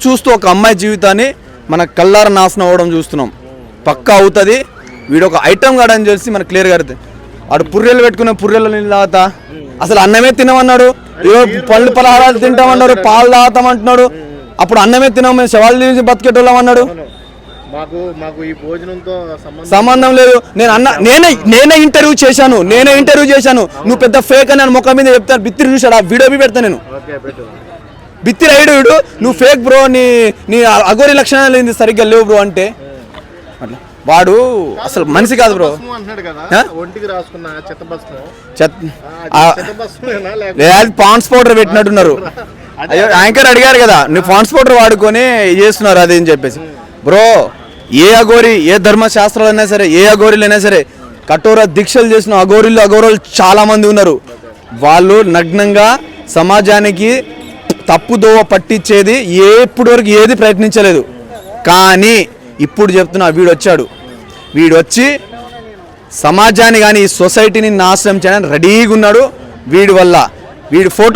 చూస్తూ ఒక అమ్మాయి జీవితాన్ని మన కళ్ళార నాశనం అవ్వడం చూస్తున్నాం. పక్కా అవుతుంది. వీడు ఒక ఐటమ్ కాడని తెలిసి మనకు క్లియర్గా అవుతుంది. వాడు పుర్రెలు పెట్టుకునే పుర్రెలు నీళ్ళు తాగుతా, అసలు అన్నమే తినమన్నాడు. ఏవో పళ్ళు పలహారాలు తింటామన్నాడు, పాలు తాగుతామంటున్నాడు. అప్పుడు అన్నమే తినము, మేము శవాలు తీసి బతికేటోళ్ళం అన్నాడు. సంబంధం లేదు. నేనే ఇంటర్వ్యూ చేశాను. నువ్వు పెద్ద ఫేక్ అని ముఖం మీద చెప్తాను. బిత్తిరి చూశాడు, ఆ వీడియో పెడతా నేను. బిత్తిరి అయ్యాడు వీడు, నువ్వు ఫేక్ బ్రో, నీ అఘోరి లక్షణాలు ఏంది సరిగ్గా లేవు బ్రో అంటే అట్లా. వాడు అసలు మనిషి కాదు బ్రో. Pond's powder పెట్టినట్టున్నారు. అయ్యో యాంకర్ అడిగారు కదా, నువ్వు పాండ్స్ పౌడర్ వాడుకొని చేస్తున్నారు అది అని చెప్పేసి. బ్రో, ఏ అఘోరి, ఏ ధర్మశాస్త్రాలు అయినా సరే, ఏ అఘోరీలు అయినా సరే, కఠోర దీక్షలు చేసిన అఘోరాలు చాలా మంది ఉన్నారు. వాళ్ళు నగ్నంగా సమాజానికి తప్పుదోవ పట్టించేది ఎప్పటి వరకు ఏది ప్రయత్నించలేదు. కానీ ఇప్పుడు చెప్తున్నా, వీడు వచ్చి సమాజాన్ని కానీ ఈ సొసైటీని నాశనం చేయడానికి రెడీగా ఉన్నాడు. వీడి ఫోటో